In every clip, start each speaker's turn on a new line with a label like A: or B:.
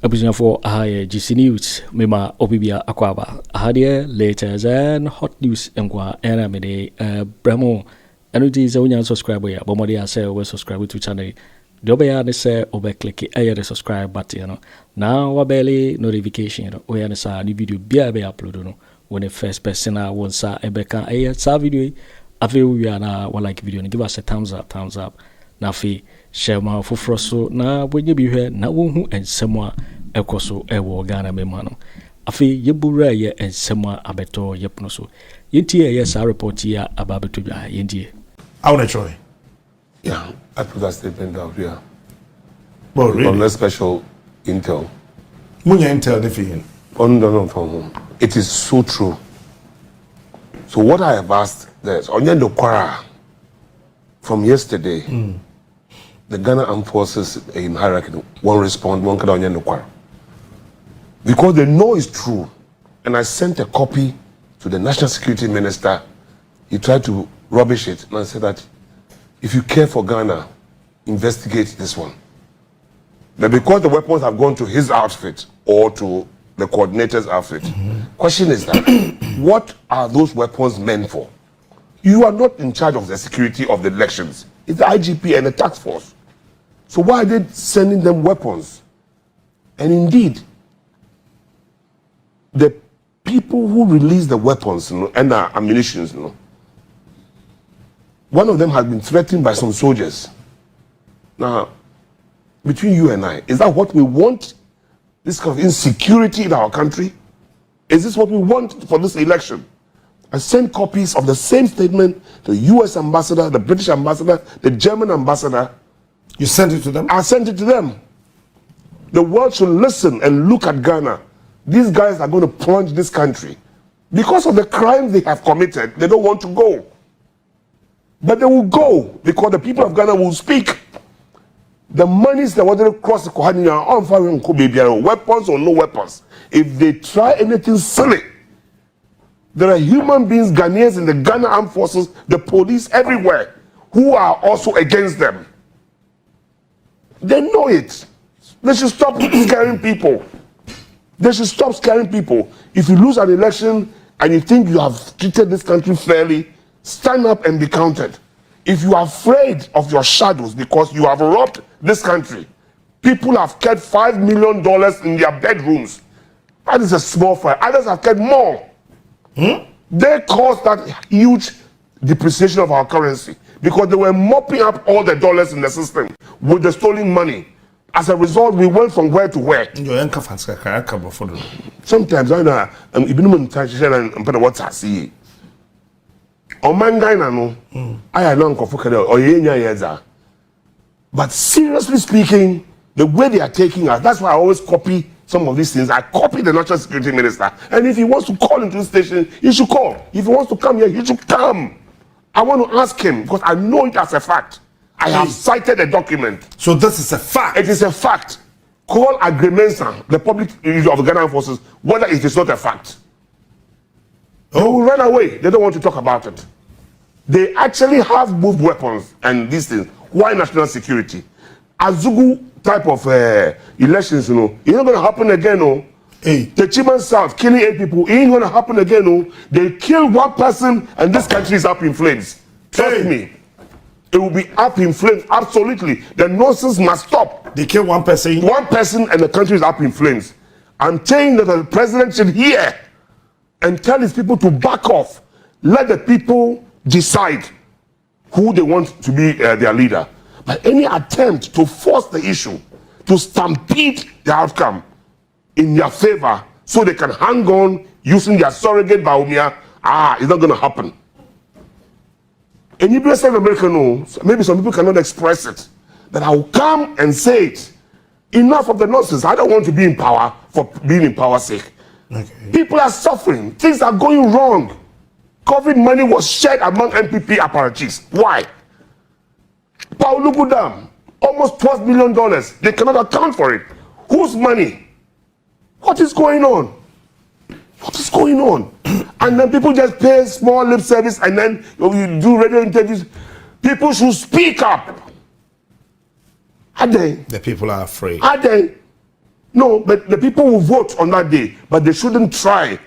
A: Abuja for GC News, Mema Obibia Akwaba. Ahadie latest and hot news Mkwa Aremeyaw Bramo. And it is a subscriber. Bomodia say we subscribe to channel. Dobeya ne say obe click the subscribe button. Now wabeli notification. We are sa new video be upload no. When the first person wants sa ebeka sa video. Afi we are na like video. Give us a thumbs up. Na fi share ma foforo so na bonye bi hwe na wohu ensema ekoso ewo Ghana mema no afi yebura ye ensema abeto yepno so yentie ye sa report ya ababeto bia yentie
B: otchere.
C: Yeah, I put that statement out here.
B: Well, really?
C: Unless special intel.
B: Munya intel the feeling.
C: No. It is so true. So what I have asked there's Onyendo Kwara from yesterday. The Ghana Armed Forces in hierarchy won't respond, one can Kwara. Because they know it's true. And I sent a copy to the National Security Minister. He tried to rubbish it. And I said that if you care for Ghana, investigate this one. But because the weapons have gone to his outfit or to the coordinator's outfit, question is that what are those weapons meant for? You are not in charge of the security of the elections. It's the IGP and the task force. So why are they sending them weapons? And indeed, the people who release the weapons and the ammunition, one of them has been threatened by some soldiers. Now, between you and I, is that what we want? This kind of insecurity in our country? Is this what we want for this election? I sent copies of the same statement to the US ambassador, the British ambassador, the German ambassador.
B: You sent it to them?
C: I sent it to them. The world should listen and look at Ghana. These guys are going to plunge this country. Because of the crimes they have committed, they don't want to go. But they will go because the people of Ghana will speak. The monies that wanted to cross the Kohani are on fire, weapons or no weapons. If they try anything silly, there are human beings, Ghanaians in the Ghana Armed Forces, the police everywhere, who are also against them. They know it. They should stop scaring people. They should stop scaring people. If you lose an election and you think you have treated this country fairly, stand up and be counted. If you are afraid of your shadows because you have robbed this country, people have kept $5 million in their bedrooms. That is a small fire. Others have kept more. They caused that huge depreciation of our currency because they were mopping up all the dollars in the system with the stolen money. As a result, we went from where to where. Sometimes I know even what I see. But seriously speaking, the way they are taking us, that's why I always copy some of these things. I copy the National Security Minister. And if he wants to call into the station, he should call. If he wants to come here, he should come. I want to ask him because I know it as a fact. I have cited a document.
B: So this is a fact?
C: It is a fact. Call Aremeyaw, the public of the Ghana Forces, whether it is not a fact. They will run away. They don't want to talk about it. They actually have moved weapons and these things. Why national security? Azugu type of elections, it's not going to happen again. The Chiman South killing 8 people, it ain't going to happen again. They kill one person and this country is up in flames. Trust me. It will be up in flames, absolutely. The nonsense must stop.
B: They kill one person?
C: One person and the country is up in flames. I'm saying that the president should hear and tell his people to back off. Let the people decide who they want to be their leader. But any attempt to force the issue, to stampede the outcome in their favor so they can hang on using their surrogate Bawumia, it's not going to happen. And you be South America, maybe some people cannot express it, but I will come and say it. Enough of the nonsense. I don't want to be in power for being in power's sake. Okay. People are suffering. Things are going wrong. COVID money was shared among MPP apparatchiks. Why? Paulugu Dam, almost $12 million. They cannot account for it. Whose money? What is going on? What is going on? And then people just pay small lip service and then you do radio interviews. People should speak up. Are they?
B: The people are afraid.
C: Are they? No, but the people will vote on that day, but they shouldn't try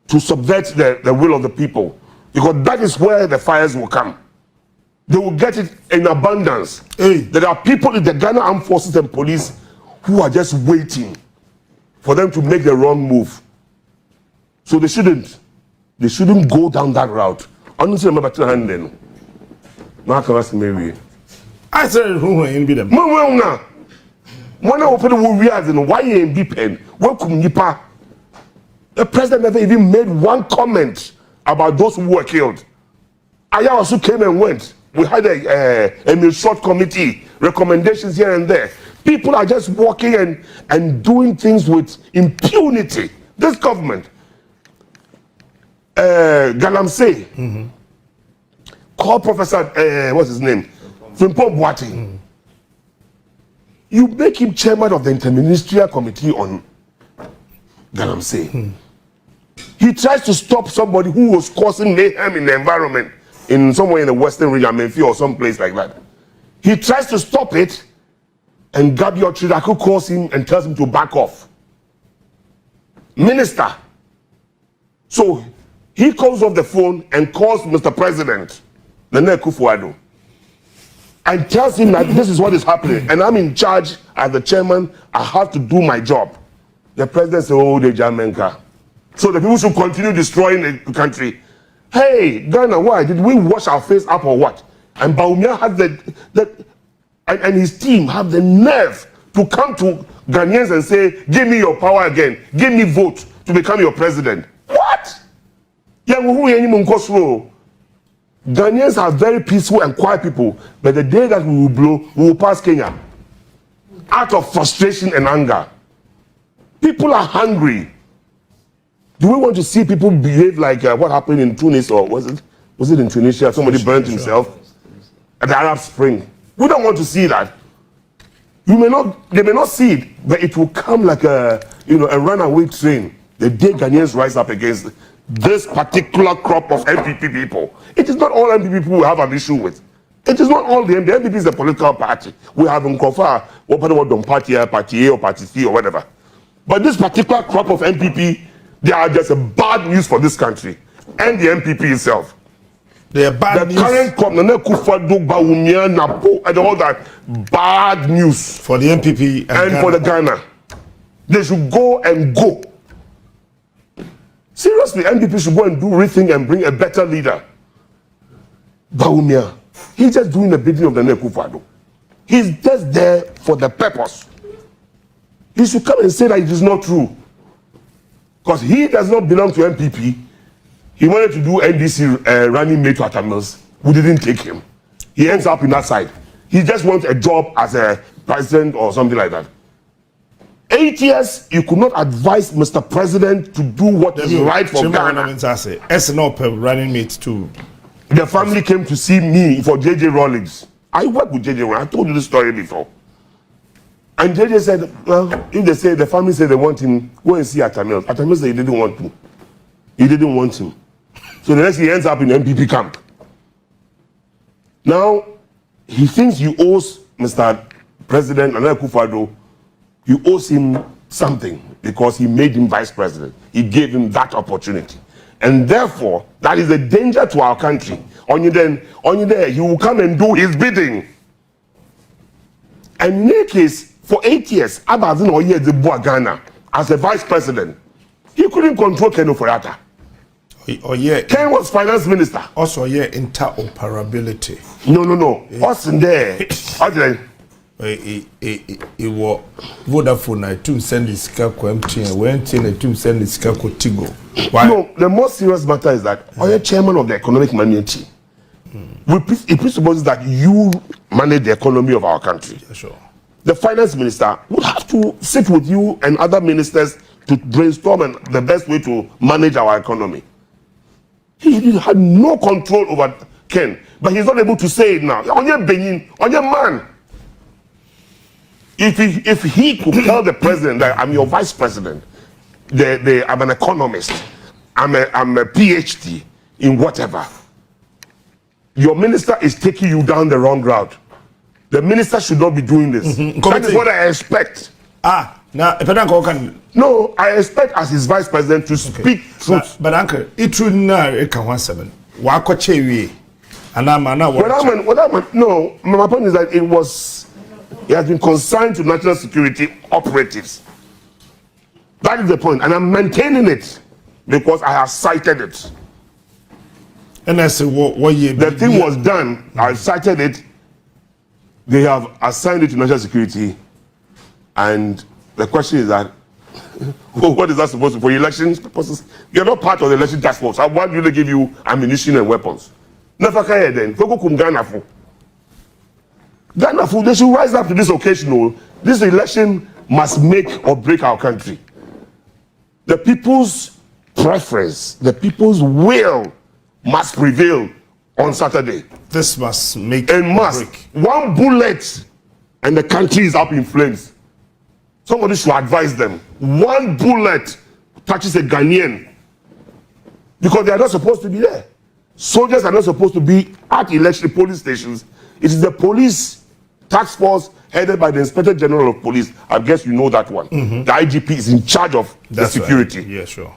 C: to subvert the will of the people, because that is where the fires will come. They will get it in abundance.
B: Hey.
C: There are people in the Ghana Armed Forces and police who are just waiting for them to make the wrong move. So they shouldn't go down that route. Honestly, remember to hand then.
B: I said who ain't be them.
C: Mama, when I open the Weápons and why ain't be pen? Welcome Nipa. The president never even made one comment about those who were killed. Aya also came and went. We had a short committee, recommendations here and there. People are just walking and doing things with impunity. This government, galamsey, call Professor, what's his name? Boakye. You make him chairman of the interministerial committee on galamsey. He tries to stop somebody who was causing mayhem in the environment in somewhere in the western region, Gyamfi or some place like that. He tries to stop it, and Gabby Otchere calls him and tells him to back off. Minister. So he calls off the phone and calls Mr. President, Akufo Addo, and tells him that this is what is happening, and I'm in charge as the chairman. I have to do my job. The president said, "Oh, the Jamenka." So the people should continue destroying the country. Hey, Ghana, why did we wash our face up or what? And Bawumia had and his team have the nerve to come to Ghanaians and say, "Give me your power again. Give me vote to become your president." What? Ghanaians are very peaceful and quiet people, but the day that we will blow, we will pass Kenya. Out of frustration and anger. People are hungry. Do we want to see people behave like what happened in Tunis, or was it in Tunisia? Somebody burned himself at the Arab Spring. We don't want to see that. They may not see it, but it will come like a runaway train the day Ghanaians rise up against this particular crop of MPP people. It is not all MPP people we have an issue with. It is not all the MPP is a political party. We have in Kofa, what party A or party C or whatever. But this particular crop of MPP, they are just a bad news for this country and the MPP itself.
B: They are bad news.
C: The current crop, Akufo Addo, Bawumia, NAPO, and all that, bad news
B: for the MPP
C: and for the Ghana. They should go and go. Seriously, MPP should go and do rethink and bring a better leader. Bawumia, he's just doing the bidding of the Akufo Addo. He's just there for the purpose. He should come and say that it is not true. Because he does not belong to MPP. He wanted to do NDC running mate to Atta Mills. We didn't take him. He ends up in that side. He just wants a job as a president or something like that. 8 years, you could not advise Mr. President to do what is right for Ghana.
B: Running mate too.
C: The family came to see me for JJ Rawlings. I work with JJ Rawlings. I told you this story before. And JJ said, well, if they say the family said they want him, go and see Atta Mills. Atta Mills said he didn't want to. He didn't want him. So the next he ends up in the MPP camp. Now, he thinks he owes Mr. President Akufo Addo, he owes him something because he made him vice president. He gave him that opportunity. And therefore, that is a danger to our country. On you there, he will come and do his bidding. And in any case, for 8 years, Abazin Oye de Ghana as the vice president, he couldn't control Ken Ofori Atta. Ken was finance minister.
B: Also, interoperability.
C: No. Us in there.
B: It was Vodafone. I too send this Kweku MTN. Went in. I too send this Kweku Tigo. Why?
C: No, the most serious matter is that you're chairman of the economic management team. It presupposes that you manage the economy of our country.
B: Yeah, sure.
C: The finance minister would have to sit with you and other ministers to brainstorm and the best way to manage our economy. He had no control over Ken, but he's not able to say it now. On your Benin, on your man. If he could tell the president that I'm your vice president, I'm an economist, I'm a PhD in whatever, your minister is taking you down the wrong route. The minister should not be doing this. That is what I expect.
B: Now, if I can.
C: No, I expect as his vice president to speak truth.
B: But Uncle, it would not a 17. Wako chewi. And I'm no, my point is that it has been consigned to national security operatives. That is the point, and I'm maintaining it because I have cited it. And I say,
C: the thing was done. I cited it. They have assigned it to national security, and the question is that, what is that supposed to for election purposes? You're not part of the election task force. Why do they give you ammunition and weapons? Never care then. Ghana, they should rise up to this occasion. This election must make or break our country. The people's preference, the people's will must prevail on Saturday.
B: This must make
C: and must. Break. One bullet and the country is up in flames. Somebody should advise them. One bullet touches a Ghanaian because they are not supposed to be there. Soldiers are not supposed to be at election police stations. It is the police task force headed by the Inspector General of Police. I guess you know that one. The IGP is in charge of the security.
B: Right. Yeah, sure.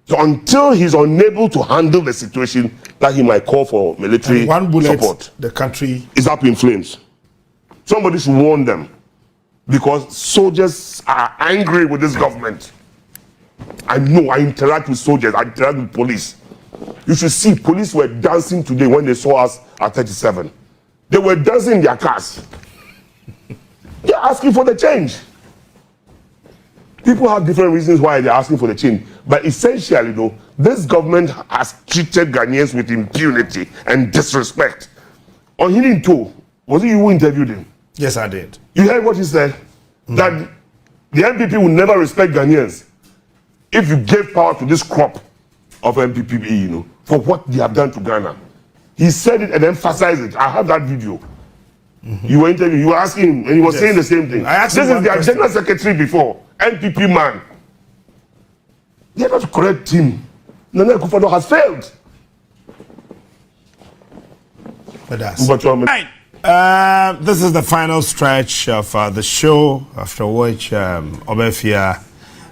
C: So until he's unable to handle the situation, that he might call for military support.
B: The country
C: is up in flames. Somebody should warn them, because soldiers are angry with this government. I know. I interact with soldiers. I interact with police. You should see police were dancing today when they saw us at 37. They were dancing in their cars. They're asking for the change. People have different reasons why they're asking for the change. But essentially, though, this government has treated Ghanaians with impunity and disrespect. On Healing 2, was it you who interviewed him?
B: Yes, I did.
C: You heard what he said? That the MPP will never respect Ghanaians if you gave power to this crop of MPP, for what they have done to Ghana. He said it and emphasized it. I have that video. You were interviewing, you were asking him, and he was saying the same thing. This is their general secretary before, MPP man. They are not correct him. Nana Akufo Addo has failed.
B: But that's right. This is the final stretch of the show, after which Obefia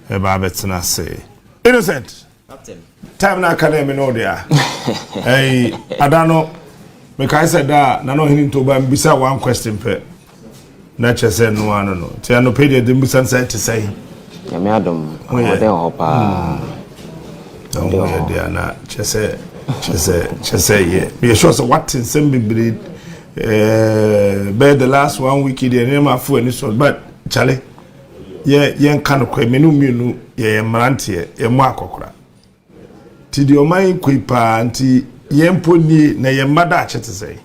B: Babetana say. Innocent.
D: Captain.
B: Time na academy no there. Hey, I don't know. Because I said that, no him to ban bisa one question per. Nature said no, no. Tiano paid the Dimbusan said to say.
D: Yamadum, I don't hope.
B: Don't worry, dear. Not just say, yeah. Be sure so what in some breed. By the last 1 week, the name of food and so, but Charlie, yeah, kind of quite menu, yeah, Marantia, a markokra. Did your mind quipa anti yemponi na yemada to say?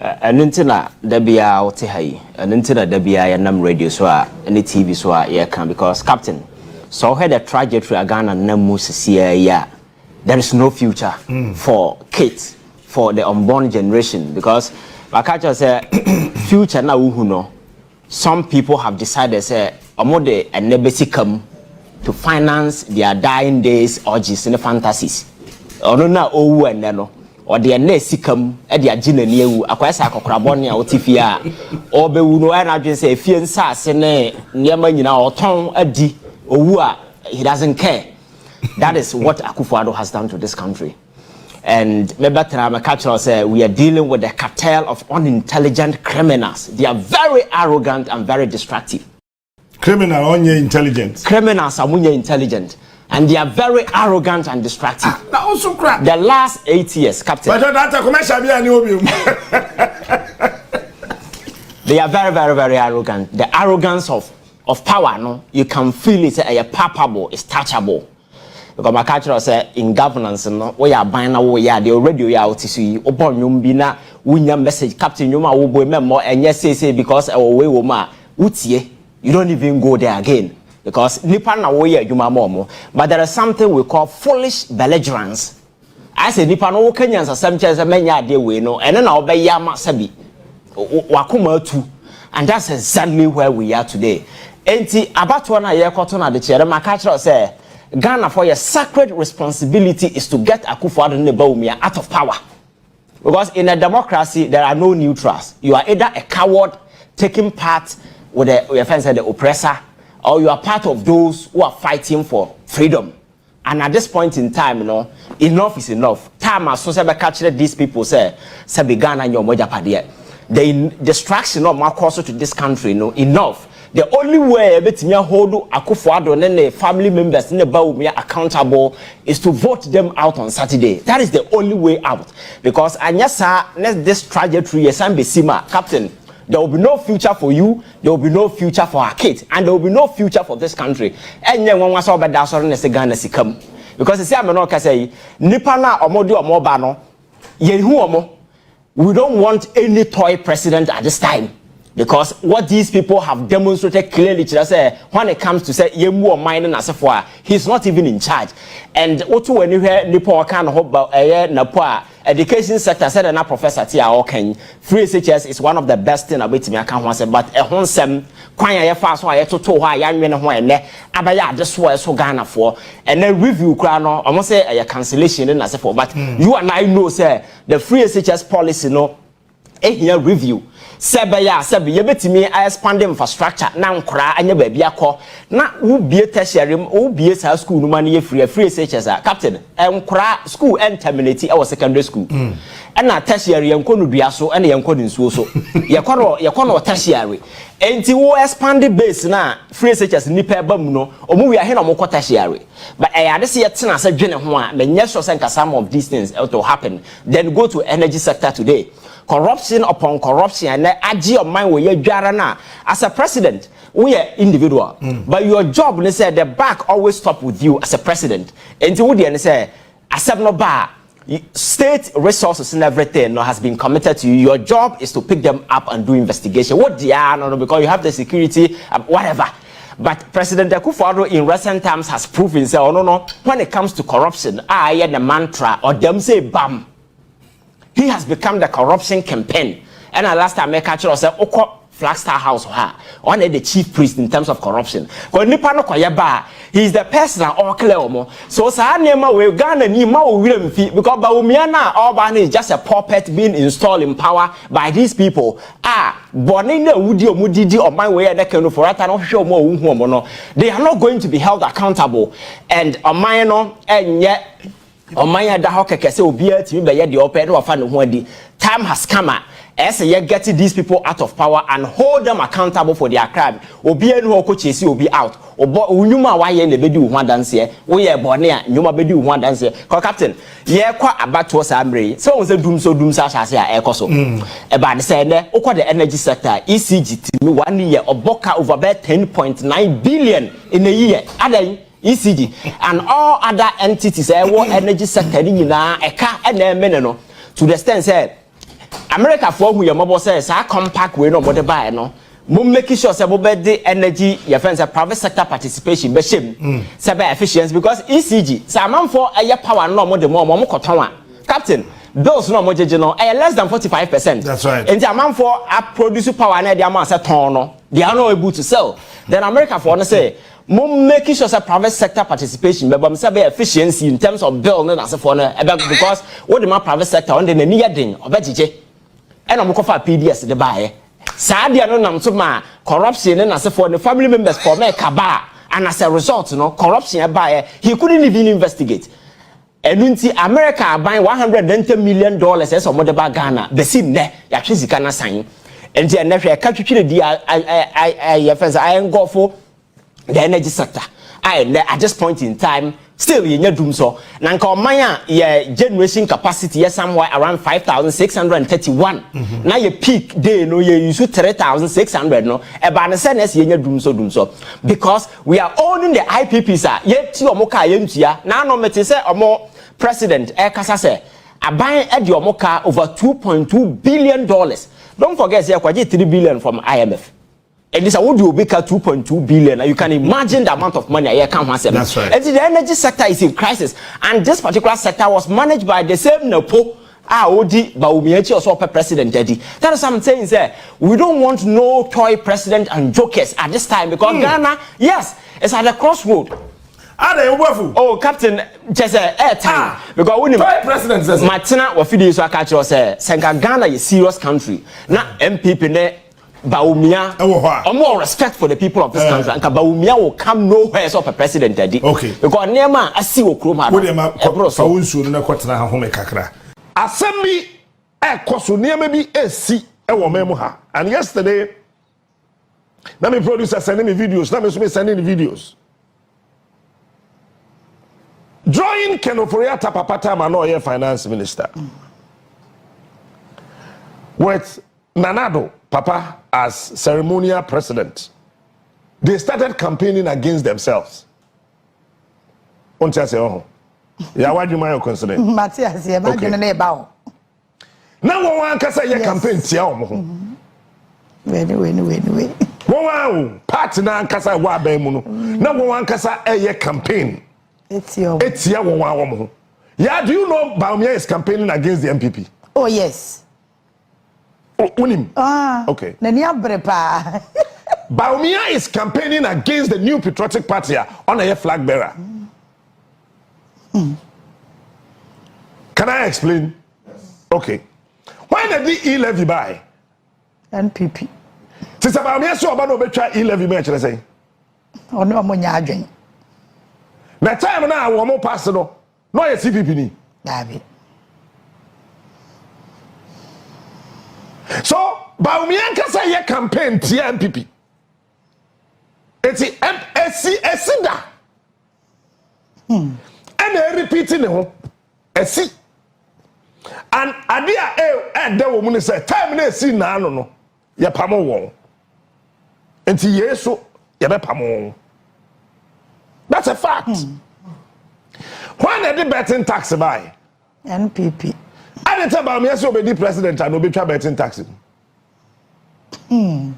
D: Anuntina debia otehai, anuntina debia yanam radio so any TV so yeah can because Captain so had a trajectory Ghana namus yeah. There is no future for kids, for the unborn generation, because like I just said, future na uhuno. Some people have decided say amode and nebesikam to finance their dying days orgies and fantasies. Or no owu and no or their nesikam at their jinnewu akwasa akokrabonia otifia or be no and I just say fiansa sene nyama nyina or ton adi owu he doesn't care. That is what Akufo Addo has done to this country. And maybe say we are dealing with a cartel of unintelligent criminals. They are very arrogant and very destructive.
B: Criminal on your intelligence.
D: Criminals are on your intelligent. And they are very arrogant and destructive.
B: That also crap.
D: The last 8 years, Captain.
B: But that's a commercial.
D: They are very, very, very arrogant. The arrogance of power, no, you can feel it. It's palpable, it's touchable. Because my culture say in governance, no, we are buying we are the already we are out to see. Upon you be na winya message Captain you ma wo boy more and yes say because our way woman utie you don't even go there again because nipa na we you ma more. But there is something we call foolish belligerence. I say nipa no Kenyans asem chance menya de we no and na obe yama sabi wakuma tu and that's exactly where we are today. Enti abato na ye koto na de chere my culture say Ghana for your sacred responsibility is to get Akufo Addo and Bawumia out of power. Because in a democracy, there are no neutrals. You are either a coward taking part with the oppressor, or you are part of those who are fighting for freedom. And at this point in time, you know, enough is enough. Time as soon as capture these people say Ghana and your Moja the destruction of Marcoso to this country, you know, enough. The only way to hold Akufo Addo and the family members in the Bawumia accountable is to vote them out on Saturday. That is the only way out. Because Anyasa, this trajectory, Captain, there will be no future for you, there will be no future for our kids, and there will be no future for this country. And then one was all about that, and Ghana come. Because the same no say, Nipana or Modi or Mobano, we don't want any toy president at this time. Because what these people have demonstrated clearly, when it comes to say Yemu or mining as a he's not even in charge. And also when you hear NAPO kind of about NAPO education sector said na professor Tia Oken, free SHS is one of the best thing about me. I can't say, but a honsem kwanya fast why to why young men when abaya just so Ghana for and then review crano almost say a cancellation in as for. But you and I know say the free SHS policy no here review. Sebi yebetimi expand infrastructure na nkora anya ba bia kɔ na wo bie tertiary wo bie sa school no man ye free SHS captain nkora school and terminate our secondary school na tertiary yenko no dua so na yenko ni nsuo so yekɔ no tertiary enti wo expand base na free SHS nipa ba mu no omu wi ahe na mo kɔ tertiary but ade se yetena se dwene ho a menye so senka some of these things to happen. Then go to energy sector today. Corruption upon corruption and agi of mine where you na as a president we are individual but your job they say the back always stop with you as a president until we they say accept no bar state resources and everything has been committed to you. Your job is to pick them up and do investigation what they are no because you have the security whatever. But President Akufo Addo in recent times has proven say no when it comes to corruption I hear the mantra or them say bam. He has become the corruption campaign. And last time I catch us said, "Oko Flagstaff House one of the chief priest in terms of corruption." Because Nipano Koyaba, he is the person all clear omo. So Saanema we Ghana ni ma William Fi because Bawumia na Urban is just a puppet being installed in power by these people. Bonina Wudi or Mudidi or my way and Ken Ofori Atta no show more no. They are not going to be held accountable. And Omayano and yet. Omaya da hokeke say obia timi be ye de open no afa ne ho adi time has come as you get these people out of power and hold them accountable for their crime obia no ko chesi obi out obo unyuma wa ye na bedi wo ho danse we ye bone a nyuma bedi wo ho danse ko captain ye kwa abato sa amre so won say dum sa asase a ekoso e ba de say ne ukọ the energy sector ECG timi 1 year oboka over 10.9 billion in a year adan ECG and all other entities energy sector nyina eka na emene no to the extent say America for who your mobile says a compact we no mo de buy no mo make sure say mo be the energy your friends a private sector participation be shame say be efficiency because ECG say man for aye power no mo de mo koton a captain bills no mo jeje no less than 45%.
B: That's right.
D: And the amount for produce power na the amount say ton no they are not able to sell. Then America for no say making sure that private sector participation but say efficiency in terms of bill na as for no because what the private sector on the near thing obejeje and am ko fa PDS the buy saa dia no nam so ma corruption na as for the family members for make kaba and as a result no corruption buy he couldn't even investigate. And America buying $110 million as of Mother Ghana the scene there ya twisi kana sign and the never catch I go for the energy sector. At this point in time, still in your doom so. Nanka Maya, your generation capacity is somewhere around 5,631. Now your peak day, no, you use 3,600, no. About the sentence, your doom so. Because we are owning the IPPs, yet you are moka yemtia. Now, no, me say, or more president, Kasase, a buying at your moka over $2.2 billion. Don't forget, you are 3 billion from IMF. And this would you become 2.2 billion. And you can imagine the amount of money I can't answer.
B: That's right.
D: And the energy sector is in crisis. And this particular sector was managed by the same NAPO. Bawumia also president Eddie. That is what I'm saying, sir. We don't want no toy president and jokers at this time because Ghana, yes, it's at the crossroad. Oh, Captain, just air time. Because when the
B: president says
D: Martina or Fidis are catch us, Ghana is a serious country. Now, MPP Bawumia, more respect for the people of this country. And Bawumia will come nowhere as a president.
B: Okay.
D: Because Nema, I see what Kroma.
B: Owusu na kwatena home kakra. Asemi koso niam bi esi wo memu ha. And yesterday, na me producer sending me videos, na me so me sending the videos. Drawing Ken Ofori Atta papa time no finance minister. With Nanado Papa as ceremonial president, they started campaigning against themselves. On say oh, yeah, what do you mind considering?
E: Matthias, yeah, but you know about.
B: Now one can say your campaign tia omo.
E: Wait.
B: Wow, party na kasa wa ban mu no. Now one can say your campaign. It's tia omo. Yeah, do you know Bawumia is campaigning against the MPP?
E: Oh yes.
B: Unim. Okay. Bawumia is campaigning against the new patriotic party on a flag bearer. Can I explain? Yes. Okay. Why did the E-levy buy?
E: NPP.
B: Since Bawumia so about no try E-levy match, let's say.
E: Oh no, I'm on
B: na time na wo mo pass no ye CPP ni.
E: David.
B: So Bawumia can say your campaign tia MPP. It's MSC da. And repeating ho. Esi. And adia de wo mu say time na esi na no ye pamo won. Enti yeso ye be pamo. That's a fact. When did the betting tax buy?
E: NPP.
B: I didn't tell Bawumia so be the president and be try betting tax. Debi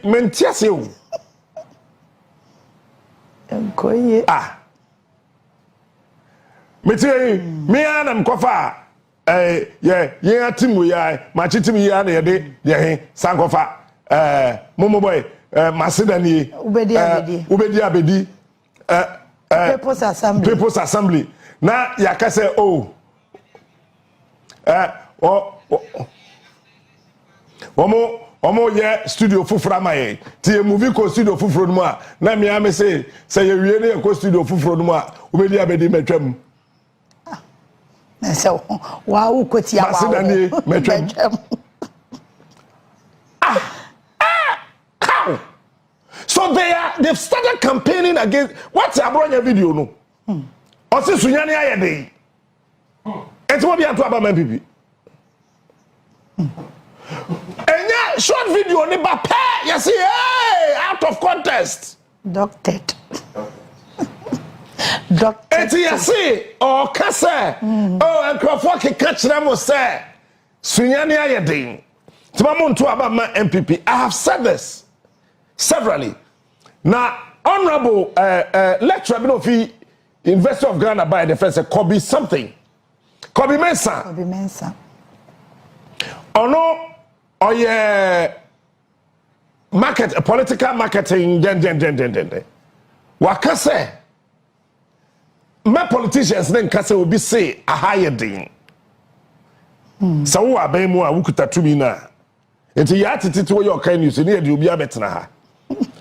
B: mentiase o.
E: Enkoye.
B: Me anam kofa ye timu ya ma chitim ya na ye de ye sankofa momo boy Masidani Ubedi Abedi People's Assembly na yakase omo ye studio fufura maye tie movie ko studio fufuro no a na me am say ye wie na ko studio fufuro no a Ubedi Abedi metwam
E: so wa ukotia wa
B: Masidani metwam so they've started campaigning against what's abronya video no. Osi sunyani ayede. Enti wo bia to aba man pipi. Enya short video ni ba pe you see hey out of context.
E: Doctored.
B: Enti you see o kase enkrofo ke catch them o say sunyani ayede. Timamu to aba man MPP. I have said this severally. Now, honorable lecturer Binofi, University of Ghana by the first Kobe something. Kobe Mensa. Oh no, oh yeah, political marketing, Wakase, my politicians then kase will be say a higher thing. So who are Bemua Wukuta It's a attitude to your kind you see near you be a better.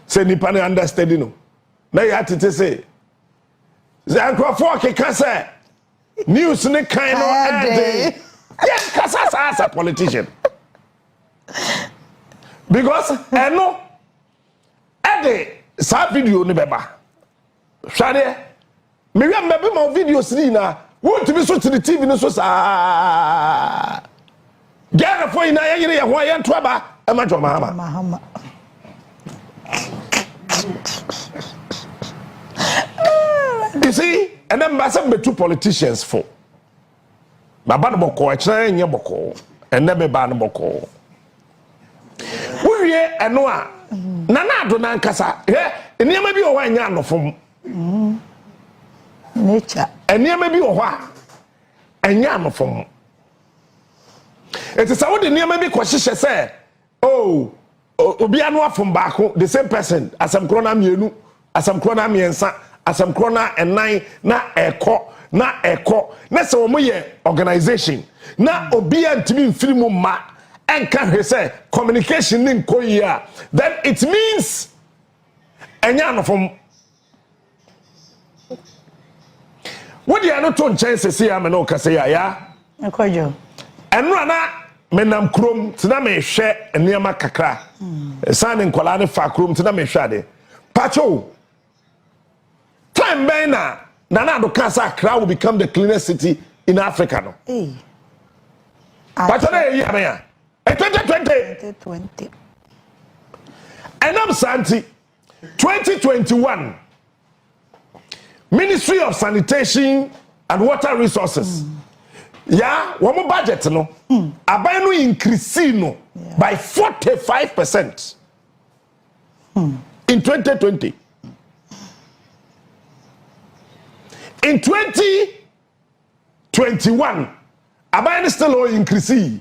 B: Say nipa na understand no na ya tete say Akufo ke kasa news ne kind no ade yes kasa as a politician because eno ade sa video ne beba hwade me wi mbe ma videos ni na won to be so to the TV no so sa Ghana for ina yire ye ho ye nto ba e ma jo mahama you see, and then Bassam be two politicians for. Baba Boko, a train Yaboko, and never ban Boko. We and Noah Nana Donan Casa, yeah, and near maybe a wine yarn from
E: nature,
B: and near maybe a wa and yarn from. It is how the near maybe question say, oh. Obianwa from Bako, the same person as some krona mienu, as some krona miensa, as some krona and nine, na echo, na so moye organization. Na obian to me film ma
C: and can say communication in Korea, then it means any from what you are not on chances here, I'm no Kasaya.
E: Kojo.
C: And rana menam krom tina me hwe enema kakra. San nkwala ne fa krom tina me hwe ade. Pacho. Time ben na do kasa Accra will become the cleanest city in Africa no.
E: Eh.
C: Pacho na yi amaya.
E: 2020.
C: And I'm Santi 2021 Ministry of Sanitation and Water Resources. Yeah, one budget no. Abai no increase no by 45% in 2020. In 2021, abai no still increase.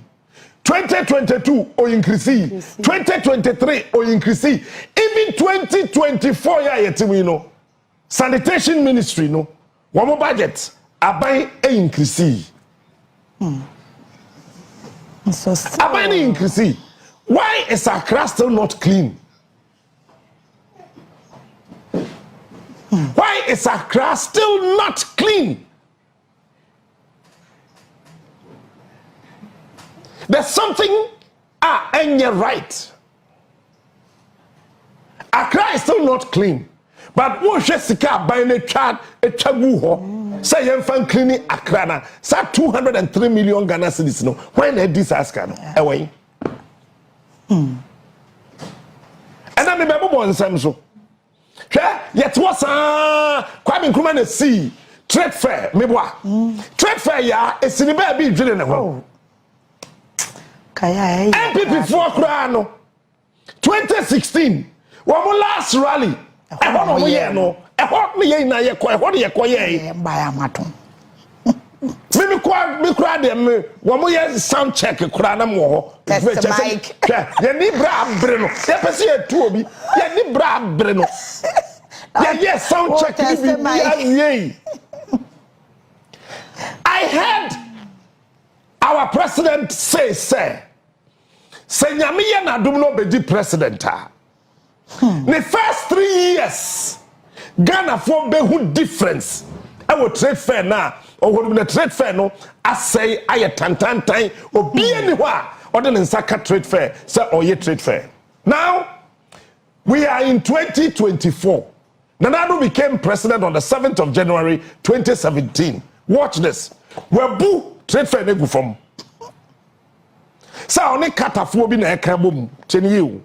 C: 2022 or increase. 2023 or increase. Even 2024 yeah yet we know. Sanitation Ministry no. One budget abai increase.
E: So
C: Abani increase. Why is Accra still not clean? Why is Accra still not clean? There's something and you're right. Accra is still not clean. But what Jessica buying a child a chagu say you fan cleaning Accra na sa 203 million Ghana cedis no when they disaster no away and I me be born nsam so hwe yet was Kwame Nkrumah na see trade fair me boa trade fair ya esini ba bi dwele ne ho
E: kaya
C: MPP for kra no 2016 one last rally e ho no ye no e ho me ye na ye ko e ho de ye ko ye
E: ba ya mato
C: me kura de me wo mo ye sound check kura na mo ho
E: Mike
C: ye ni bra abre no ye pese ye tu obi ye ni bra abre no ye sound check ni bi ye I heard our president say nyame ye na dum no be di president the first 3 years Ghana for be who difference I will trade fair now or when the trade fair no I say I tantantan obi anywhere other than Saka trade fair say or ye trade fair. Now we are in 2024. Nanado became president on the 7th of January 2017. Watch this. Webu trade fair negu from. Sa oni katafo bi na ekabom cheni you.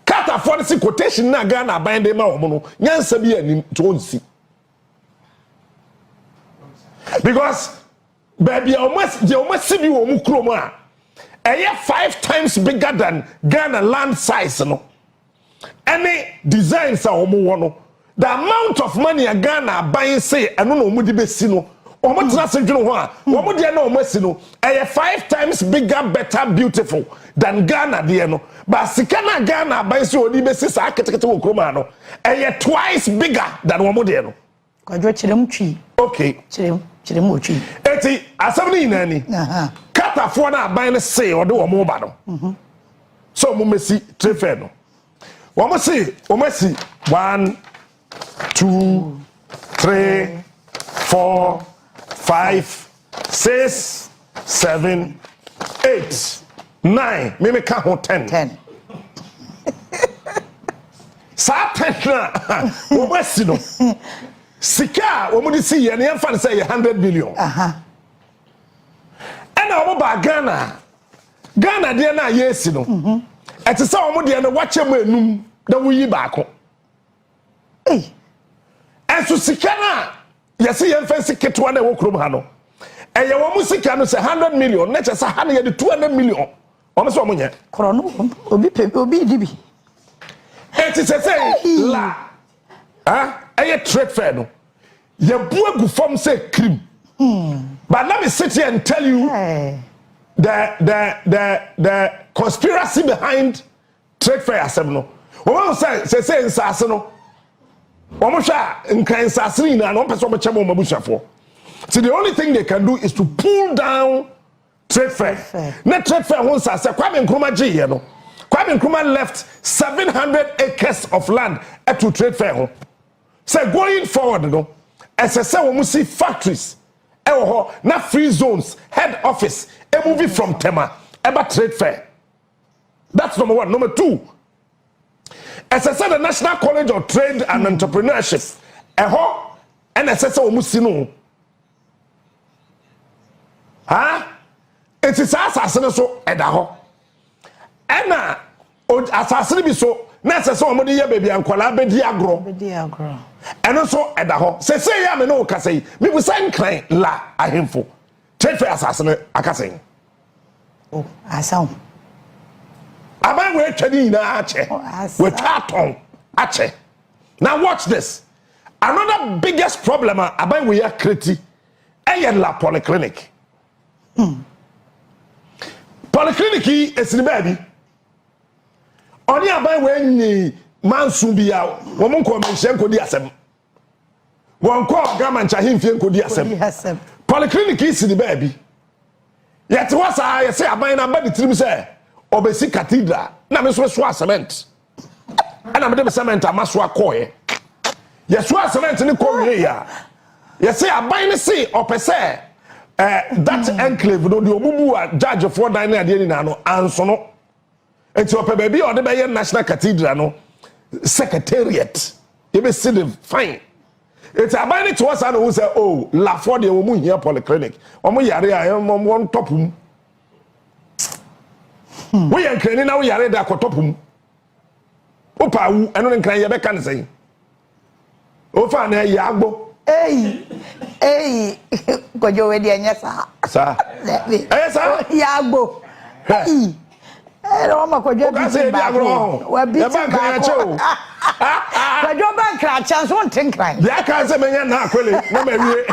C: Katafo ni quotation na Ghana aban de ma omo no nyansa bi ani to nsi. Because baby almost see you omu kroma a 5 times bigger than Ghana land size no. Any designs are omu wono. The amount of money a Ghana buying say anu no omu di besi no. Omo tena se dwene ho a omu de na omu si no. A 5 times bigger, better, beautiful than Ghana de no. But sika na Ghana buying say odi besi sa ketekete wo kroma no. A twice bigger than omu de no.
E: Kojo Kyeremanteng.
C: Okay.
E: Kyeremanteng.
C: Eti asabni nani. Katafo na aban ne say ode wo mo ba no. So mo mesi trefe no. Wo mo si 1 2 3 4 5 6 7 8 9 me ka ho 10. Sa 10 na wo mesi no. Sika wo di see ye na yemfa say 100 billion. And wo ba Ghana de na yesi no. Eti say wo de no wache mu enum da wo yi ba ko. Enso sika na yesi yemfa siketwa na wo krom ha no. Eye wo mu sika no say 100 million na che say ha na ye de 200 million. Ono so mo nye.
E: Krono obi dibi.
C: Eti say la a trade fair no you buagu form say cream but let me sit here and tell you the conspiracy behind trade fair asem no wo say nsase no wo mo hwa nkran nsase ni na no person mo chemo mabushafo so the only thing they can do is to pull down trade fair. Net trade fair won say Kwame Nkrumah gye no. Kwame Nkrumah left 700 acres of land to trade fair ho. Say going forward no, SSA we must see factories. Na free zones, head office, a movie from Tema, ever trade fair. That's number one. Number two, as I said, the National College of Trade and Entrepreneurship, and SSA Omusino. It is assassin so edaho. Ena assassin be so necessary omodi ye baby ankwala bediagro. And also edaho. Say ya me no ka say me bu san clan la ahemfo. Trade fair assassin akasay.
E: Oh, asam.
C: Aban we twani na ache. We taton ache. Now watch this. Another biggest problem aban we are creating la polyclinic. Polyclinic is in baby. Only aban we ni mansu bia wo mon ko menhye nkodi asem. Won ko gaman chahimfie nkodi asem. Polyclinic is in baby. Yet was I say aban na ba ditrim say obesi cathedral na me so cement. And I'm the cement amaswa koye. Yes, cement ni ko wie ya. Yes, say aban ni say opese that enclave no the omumu a judge for dine na de ni na no anso no. Enti ope baby o de be national cathedral no secretariat. You be see the fine. It's aban ni to us and who say oh la for the omu here polyclinic. Omu yare a one top room. We are cleaning now, we are ready to topum. Opa, I don't cry, you can say. Ofa, Yagbo.
E: Hey, Kojo Kyeremanteng,
C: sir. Yes, sir.
E: Yagbo. Hey, I don't know Kojo Kyeremanteng. We're beating back. Kojo Kyeremanteng, chance won't think right.
C: Yeah, can't say me now, Quelly. No, maybe.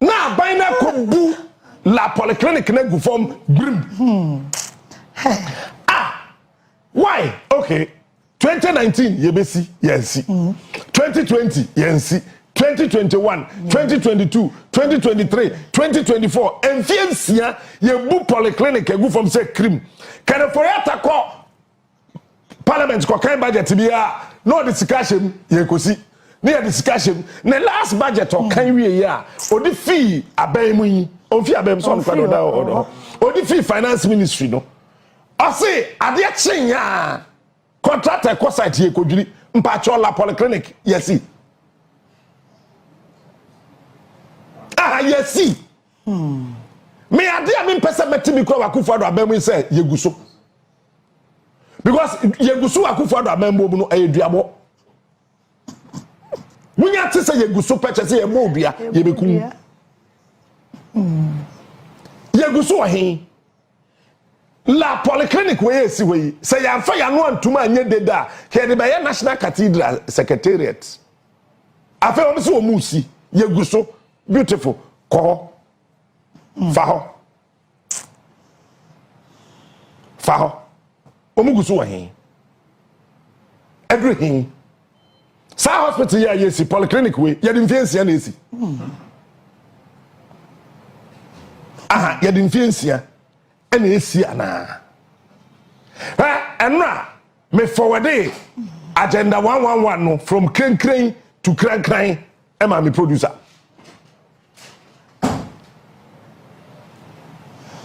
C: Now, by now, Kubu. La polyclinic na go form grim. Why? Okay. 2019 yebesi yensi. 2020 yensi. 2021, 2022, 2023, 2024. Enfiensia yebu polyclinic go form say cream. Ken Ofori Atta ko parliament ko kan budget bia no discussion yekosi. Near discussion, the last budget or can we ya or the fee aben mu on fee aben so or the fee finance ministry no. I say ade chen ya contractor ko site ye kodwiri mpacho la polyclinic yes. Yes. Me ade a me pese meti bi ko Akufo Addo aben mu say yeguso. Because yeguso Akufo Addo aben mu no ayeduabo. Munya tse yeguso purchase ye mo bia ye bekum. Yeguso ohin. La polyclinic we esi we say ya fa ya no antuma anye deda ke de be national cathedral secretariat. Afa o so omusi yeguso beautiful ko fa ho omuguso ohin. Everything Sa hospital ya yesi polyclinic we ya dimfiensia na esi. Ya dimfiensia na esi ana. Enra me forward agenda 111 no from crane to crane Emma me producer.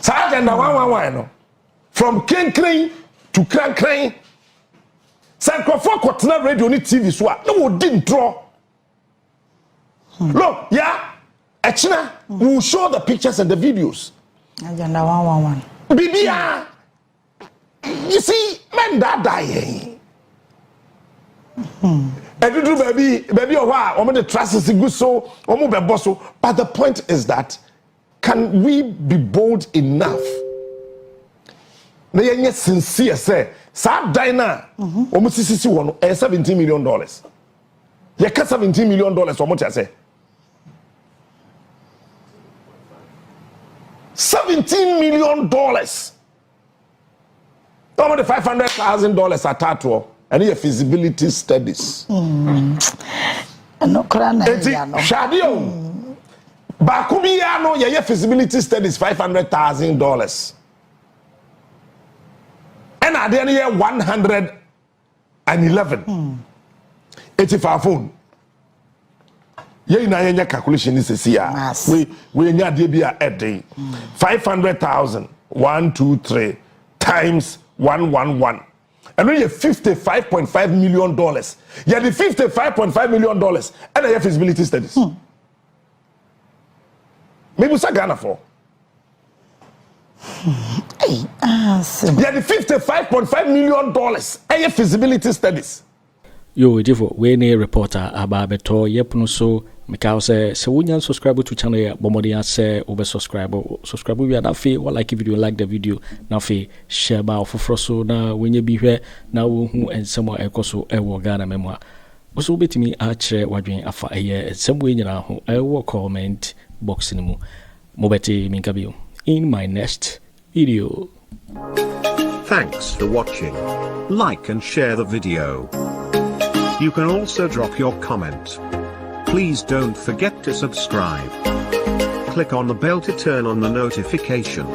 C: Sa agenda 111 no from crane to crane Sankofo Kotna radio ni TV so no didn't draw. Look, yeah, Echina will show the pictures and the videos.
E: Agenda 111.
C: Bibia, you see, men that die. Baby, oh, the trust is good so, but the point is that can we be bold enough? Na yenye sincere say sa dina omusisi wono $17 million. Ye ka $17 million omo say $17 million. Over the $500,000 atato and your feasibility studies.
E: No krana ya no.
C: Shadio. Bawumia no ye feasibility studies $500,000. And at the end year 111. 85 phone. Ye na ye calculation is here. We nya de bia a day. 500,000 1 2 3 times 111. And when you $55.5 million, you have the $55.5 million and you have feasibility studies. Maybe what's Ghana for? You have the $55.5 million and you have feasibility studies.
A: Yo, Jifo, we ne reporter about beto yepuno so because se wunya subscribe to channel ya bomodi say over subscribe we na fe or like video like the video na fe share ba ofofro so na wenye bi hwe na wo hu ensemo ekoso ewo Ghana memwa oso betimi a chere wadwen afa eye ensemo nyina ho ewo comment box ni mu mobeti minkabio in my next video.
F: Thanks for watching. Like and share the video. You can also drop your comment. Please don't forget to subscribe. Click on the bell to turn on the notification.